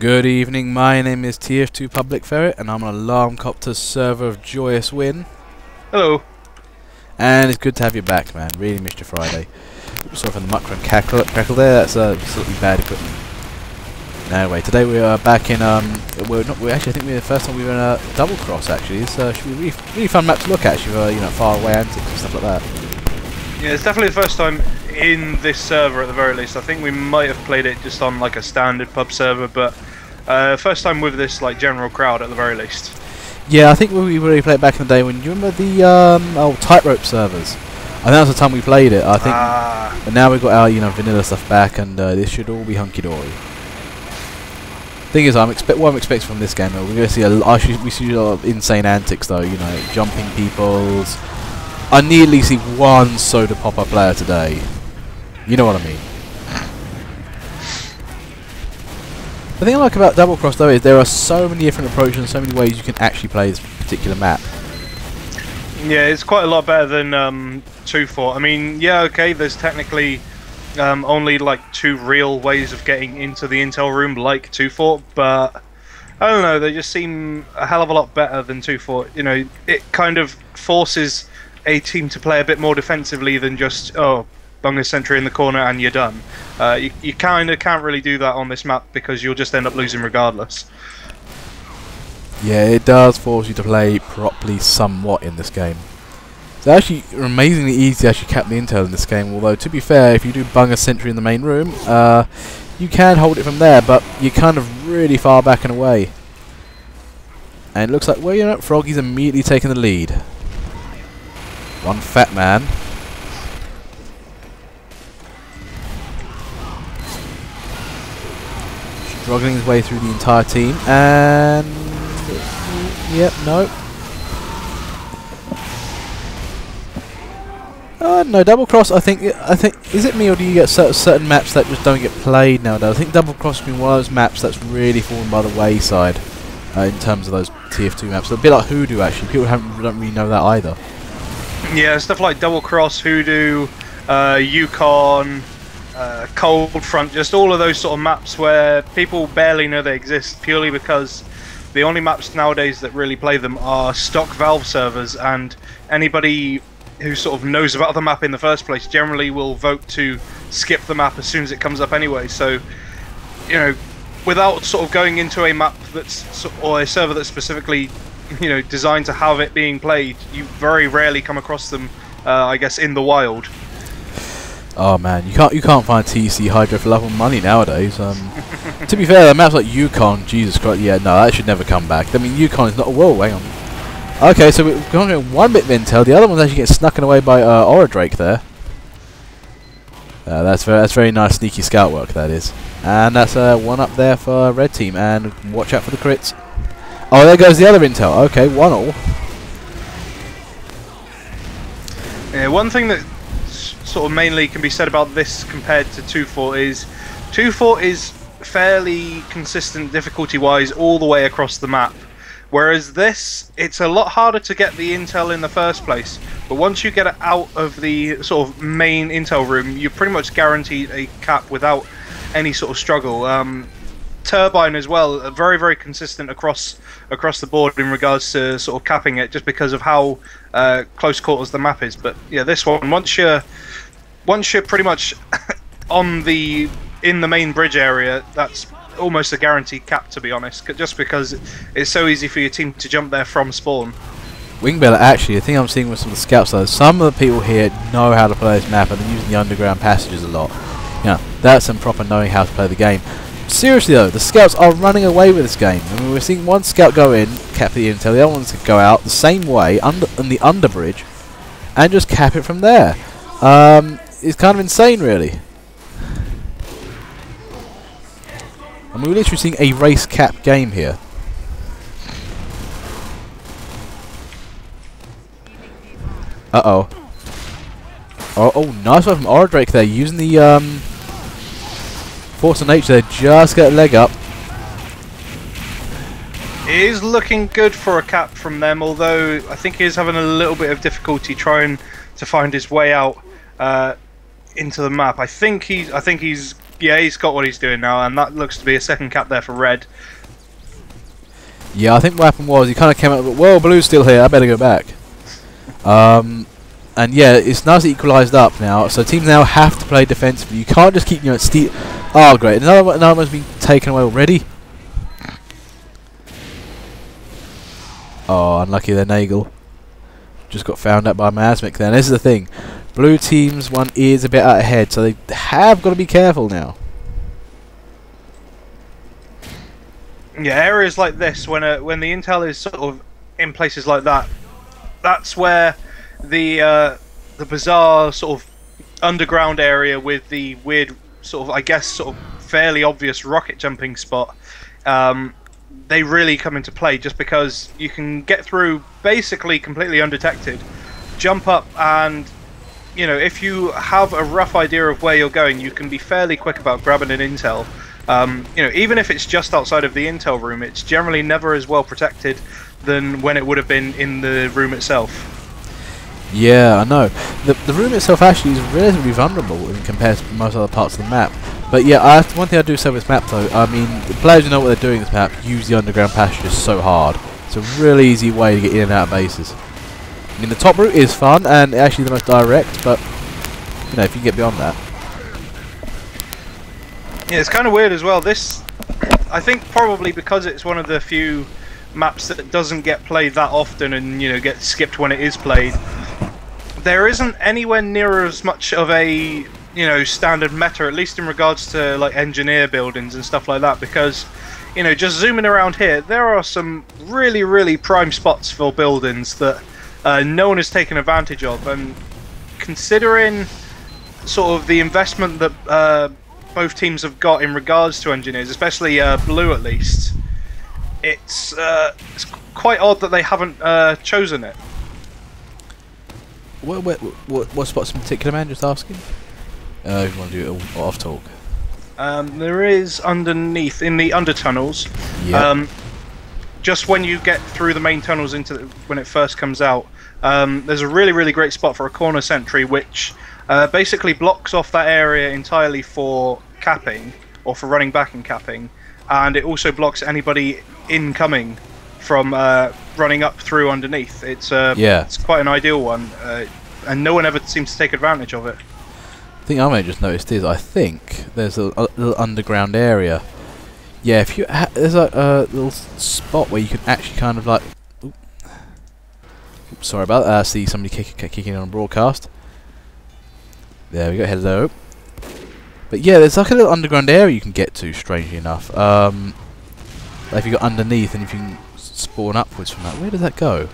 Good evening, my name is TF2 Public Ferret and I'm an Alarm Copter server of Joyous Win. Hello. And it's good to have you back, man. Really missed your Friday. Sorry for the mucker and crackle there, that's absolutely bad equipment. Anyway, today we are back in, we actually, I think the first time we were in Doublecross actually. It's should be a really fun map to look at, actually, you know, far away antics and stuff like that. Yeah, it's definitely the first time in this server at the very least. I think we might have played it just on like a standard pub server, but first time with this like general crowd at the very least. Yeah, I think we really played it back in the day when, you remember the old tightrope servers? I think that was the time we played it, I think. But now we've got our, you know, vanilla stuff back, and this should all be hunky-dory. Thing is, what I'm expecting from this game, we're going to see we see a lot of insane antics though, you know, jumping peoples. I need at least see one soda popper player today. You know what I mean. The thing I like about Doublecross though is there are so many different approaches and so many ways you can actually play this particular map. Yeah, it's quite a lot better than 2 Fort. I mean, yeah, okay, there's technically only like 2 real ways of getting into the intel room like 2 Fort, but I don't know, they just seem a hell of a lot better than 2 Fort. You know, it kind of forces a team to play a bit more defensively than just, oh, bung a sentry in the corner and you're done. You kind of can't really do that on this map because you'll just end up losing regardless. Yeah, it does force you to play properly somewhat in this game. It's actually amazingly easy to actually cap the intel in this game, although to be fair, if you do bung a sentry in the main room, you can hold it from there, but you're kind of really far back and away. And it looks like, well, you know, Froggy's immediately taking the lead. One fat man. Struggling his way through the entire team, and yep, no. No, Doublecross. I think is it me, or do you get certain maps that just don't get played nowadays? I think Doublecross has been one of those maps that's really fallen by the wayside in terms of those TF2 maps. A bit like Hoodoo, actually. People don't really know that either. Yeah, stuff like Doublecross, Hoodoo, Yukon, Cold Front, just all of those sort of maps where people barely know they exist purely because the only maps nowadays that really play them are stock Valve servers, and anybody who sort of knows about the map in the first place generally will vote to skip the map as soon as it comes up anyway. So, you know, without sort of going into a map that's, or a server that's specifically, you know, designed to have it being played, you very rarely come across them, I guess, in the wild. Oh man, you can't find TC Hydro for love or money nowadays. To be fair, maps like Yukon, Jesus Christ, yeah, no, that should never come back. I mean, Yukon is not a world. Hang on. Okay, so we've gone one bit of intel. The other one's actually getting snucken away by Aura Drake there. That's very nice sneaky scout work, that is. And that's one up there for red team. And watch out for the crits. Oh, there goes the other intel. Okay, 1-all. Yeah, one thing that sort of mainly can be said about this compared to 2 Fort is 2 Fort is fairly consistent difficulty-wise all the way across the map. Whereas this, it's a lot harder to get the intel in the first place, but once you get it out of the sort of main intel room, you're pretty much guaranteed a cap without any sort of struggle. Turbine as well, very, very consistent across the board in regards to sort of capping it, just because of how close quarters the map is. But yeah, this one, once you're pretty much in the main bridge area, that's almost a guaranteed cap, to be honest, just because it's so easy for your team to jump there from spawn. Wingbella, actually, the thing I'm seeing with some of the scouts though, some of the people here know how to play this map and they're using the underground passages a lot. You know, that's some proper knowing how to play the game. Seriously though, the scouts are running away with this game. I mean, we're seeing one scout go in, cap the intel, the other one's to go out the same way, in the underbridge, and just cap it from there. It's kind of insane, really. I mean, we're literally seeing a race cap game here. Uh-oh. Oh, nice one from Aura Drake there, using the Force of Nature there, just get a leg up. It is looking good for a cap from them, although I think he is having a little bit of difficulty trying to find his way out into the map. I think he's Yeah, he's got what he's doing now, and that looks to be a second cap there for red. Yeah, I think what happened was he kind of came out, well, blue's still here, I better go back. And yeah, it's nicely equalised up now, so teams now have to play defensively. You can't just keep, oh, great, another one's been taken away already. Oh, unlucky there, Nagel. Just got found out by Masmic then. This is the thing. Blue team's one is a bit out ahead, so they have got to be careful now. Yeah, areas like this, when the intel is sort of in places like that, that's where the bizarre sort of underground area with the weird sort of, I guess, sort of fairly obvious rocket jumping spot, they really come into play, just because you can get through basically completely undetected, jump up, and if you have a rough idea of where you're going, you can be fairly quick about grabbing an intel. Even if it's just outside of the intel room, it's generally never as well protected than when it would have been in the room itself. Yeah, I know. The room itself actually is relatively vulnerable in compared to most other parts of the map. But yeah, one thing I do say with this map though, I mean, the players who know what they're doing in this map use the underground passages so hard. It's a really easy way to get in and out of bases. I mean, the top route is fun and actually the most direct, but if you can get beyond that. Yeah, it's kind of weird as well. This, I think, probably because it's one of the few maps that doesn't get played that often and gets skipped when it is played. There isn't anywhere near as much of a standard meta, at least in regards to like engineer buildings and stuff like that, because just zooming around here, there are some really prime spots for buildings that no one has taken advantage of, and considering sort of the investment that both teams have got in regards to engineers, especially blue at least, it's quite odd that they haven't chosen it. What spots in particular, man? Just asking. If you want to do it off talk. There is underneath in the under tunnels. Yep. Just when you get through the main tunnels when it first comes out, there's a really great spot for a corner sentry, which basically blocks off that area entirely for capping, or for running back and capping, and it also blocks anybody incoming from running up through underneath. It's quite an ideal one, and no one ever seems to take advantage of it. The thing I may have just noticed is I think there's a little underground area. Yeah, if you there's a little spot where you can actually kind of like. Oops, sorry about that. I see somebody kicking on broadcast. There we go. Hello. But yeah, there's like a little underground area you can get to. Strangely enough, if you go underneath and if you can spawn upwards from that, where does that go?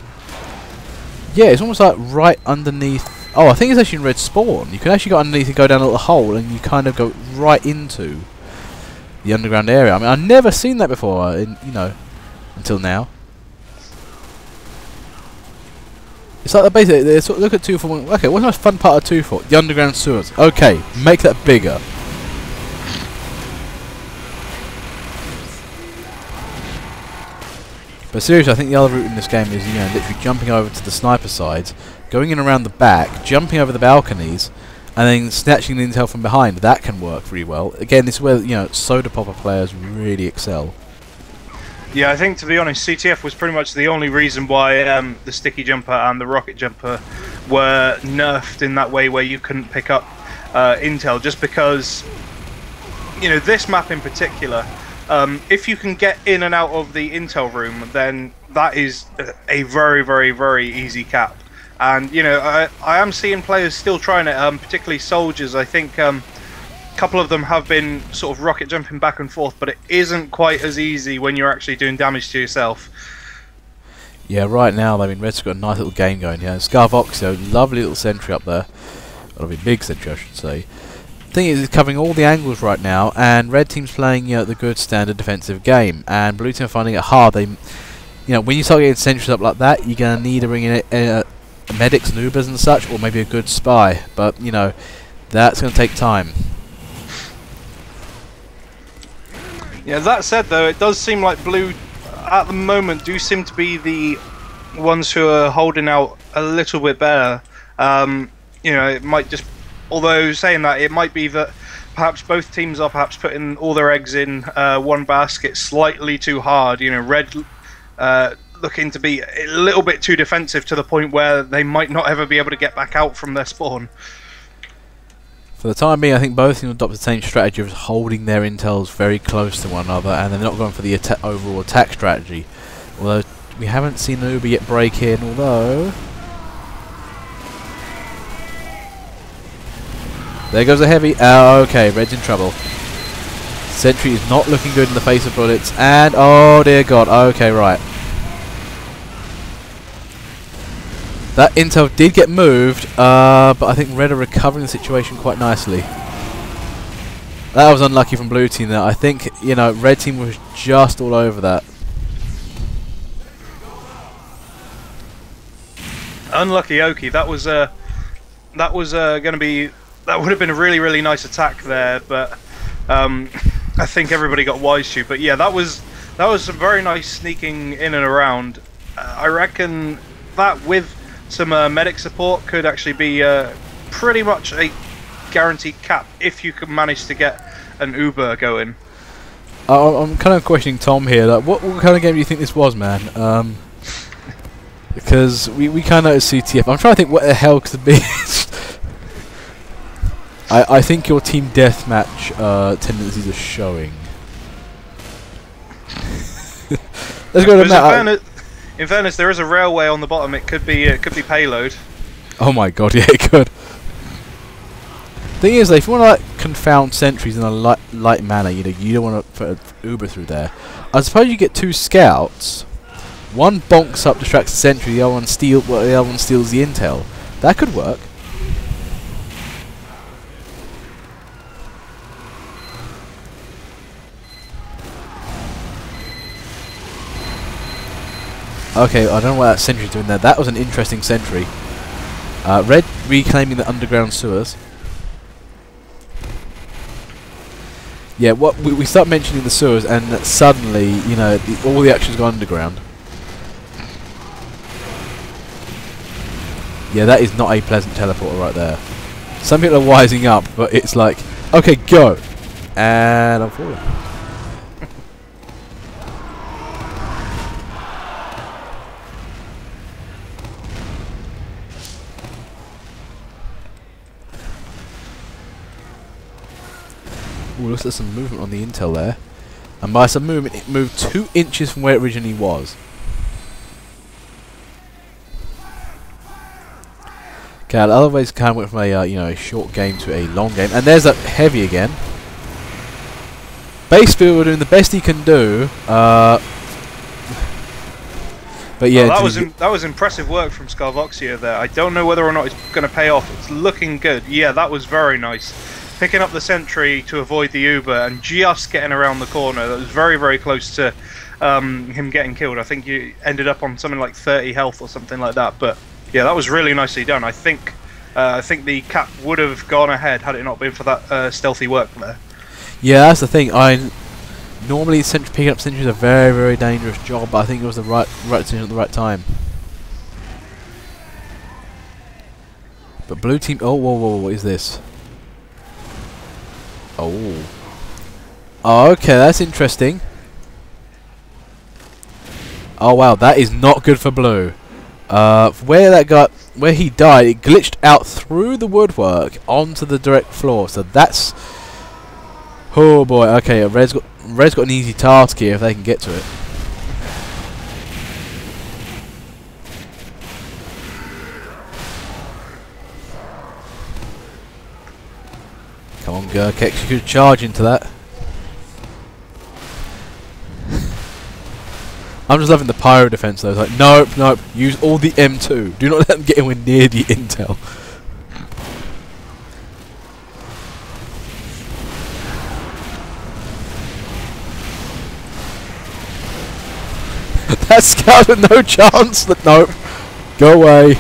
Yeah, it's almost like right underneath. Oh, I think it's actually in red spawn. You can actually go underneath and go down a little hole, and you kind of go right into the underground area. I mean, I've never seen that before, until now. It's like basically, look at 2.4. Okay, what's the most fun part of 2.4? The underground sewers. Okay, make that bigger. But seriously, I think the other route in this game is, literally jumping over to the sniper sides, going in around the back, jumping over the balconies, and then snatching the intel from behind. That can work really well. Again, this is where, soda popper players really excel. Yeah, I think, to be honest, CTF was pretty much the only reason why the sticky jumper and the rocket jumper were nerfed in that way, where you couldn't pick up intel, just because, this map in particular, if you can get in and out of the intel room, then that is a very easy cap. And I am seeing players still trying it, particularly soldiers. I think a couple of them have been sort of rocket jumping back and forth, but it isn't quite as easy when you're actually doing damage to yourself. Yeah, right now, I mean, Red's got a nice little game going here. Scarvoxio, lovely little sentry up there. Well, a big sentry, I should say. Thing is, it's covering all the angles right now, and red team's playing the good standard defensive game, and blue team are finding it hard. They, when you start getting sentries up like that, you're gonna need to bring in medics, noobers, and such, or maybe a good spy. But that's gonna take time. Yeah. That said, though, it does seem like blue, at the moment, do seem to be the ones who are holding out a little bit better. It might just. Although saying that, it might be that perhaps both teams are perhaps putting all their eggs in one basket slightly too hard. You know, Red looking to be a little bit too defensive to the point where they might not ever be able to get back out from their spawn. For the time being, I think both teams adopt the same strategy of holding their intels very close to one another, and they're not going for the overall attack strategy. Although we haven't seen Uber yet break in, although... There goes a heavy. Oh, okay, Red's in trouble. Sentry is not looking good in the face of bullets, and oh dear God. Okay, right. That intel did get moved, but I think Red are recovering the situation quite nicely. That was unlucky from Blue Team there. I think, you know, Red Team was just all over that. Unlucky Oki. That was going to be. That would have been a really, really nice attack there, but I think everybody got wise to. But yeah, that was some very nice sneaking in and around. I reckon that with some medic support could actually be pretty much a guaranteed cap if you can manage to get an Uber going. I'm kind of questioning Tom here. Like, what kind of game do you think this was, man? Because we kind of noticed CTF. I'm trying to think what the hell could it be. I think your team deathmatch tendencies are showing. Let's go to Matt. In fairness, there is a railway on the bottom. It could be payload. Oh my God, yeah, it could. Thing is, if you want to like confound sentries in a light manner, you know, you don't want to put an Uber through there. I suppose you get two scouts. One bonks up, distracts the sentry. The other one steals the intel. That could work. Okay, I don't know what that sentry's doing there. That was an interesting sentry. Red reclaiming the underground sewers. Yeah, what we start mentioning the sewers, and suddenly, you know, all the action's gone underground. Yeah, that is not a pleasant teleporter right there. Some people are wising up, but it's like, okay, go, and I'm falling. Ooh, looks like some movement on the intel there. And by some movement, it moved 2 inches from where it originally was. Okay, otherwise kind of went from a you know, a short game to a long game. And there's that heavy again. Basefield doing the best he can do. But yeah, well, that was impressive work from Scarvoxia there. I don't know whether or not it's going to pay off. It's looking good. Yeah, that was very nice. Picking up the sentry to avoid the Uber and just getting around the corner. That was very, very close to him getting killed. I think you ended up on something like 30 health or something like that. But yeah, that was really nicely done. I think the cap would have gone ahead had it not been for that stealthy work there. Yeah, that's the thing. Normally picking up sentry is a very, very dangerous job, but I think it was the right decision at the right time. But blue team. Oh, whoa, what is this? Oh. Oh, okay, that's interesting. Oh wow, that is not good for blue. Where he died, it glitched out through the woodwork onto the direct floor. So that's, oh boy. Okay, Red's got an easy task here if they can get to it. Come on, Gurkex, you could charge into that. I'm just loving the pyro defense though. It's like, nope, use all the M2. Do not let them get anywhere near the intel. That scout had no chance. Nope. Go away.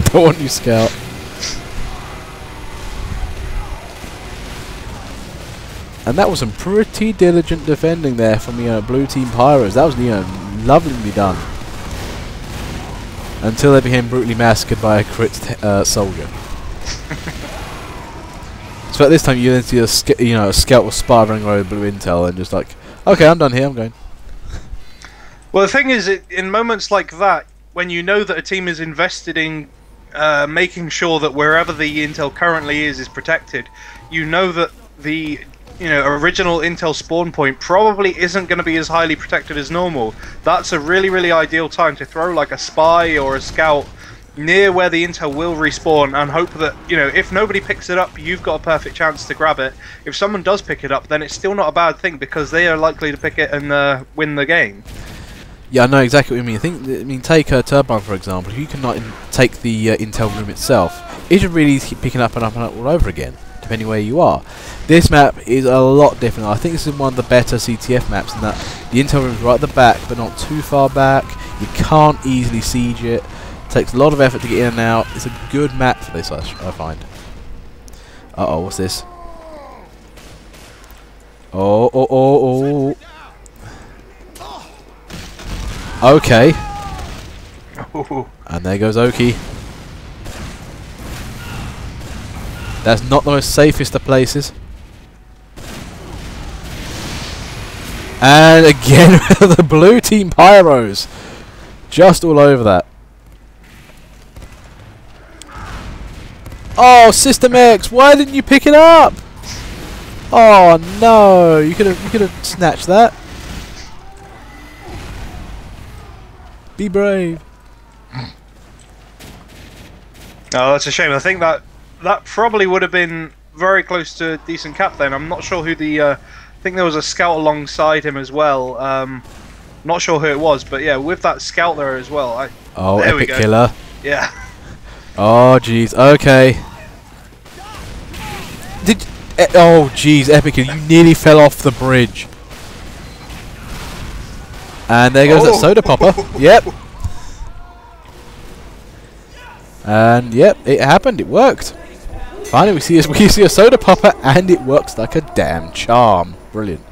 Don't want you, scout. And that was some pretty diligent defending there from blue team pyros. That was lovely done. Until they became brutally massacred by a crit soldier. So at this time you then see a scout with spy running away with blue intel and just like, okay, I'm done here, I'm going. Well, the thing is, in moments like that, when you know that a team is invested in making sure that wherever the intel currently is protected, you know that the original intel spawn point probably isn't going to be as highly protected as normal. That's a really, really ideal time to throw like a spy or a scout near where the intel will respawn and hope that, if nobody picks it up, you've got a perfect chance to grab it. If someone does pick it up, then it's still not a bad thing because they are likely to pick it and win the game. Yeah, I know exactly what you mean. Take a turbine for example. If you cannot take the intel room itself, it should really keep picking up and up and up all over again, depending where you are. This map is a lot different. I think this is one of the better CTF maps in that the intel room is right at the back, but not too far back. You can't easily siege it. Takes a lot of effort to get in and out. It's a good map for this, I find. Uh-oh, what's this? Oh. Okay. And there goes Oki. That's not the most safest of places. And again, the blue team pyros. Just all over that. Oh, System X, why didn't you pick it up? Oh no, you could have snatched that. Be brave. Oh, that's a shame. I think that probably would have been very close to a decent cap then. I'm not sure who the... I think there was a scout alongside him as well. Not sure who it was, but yeah, with that scout there as well. Oh, epic killer. Yeah. Oh, jeez. Okay. Oh, jeez, epic killer. You nearly fell off the bridge. And there goes that soda popper. Yep. And yep, it happened. It worked. Finally, we see a soda popper, and it works like a damn charm. Brilliant.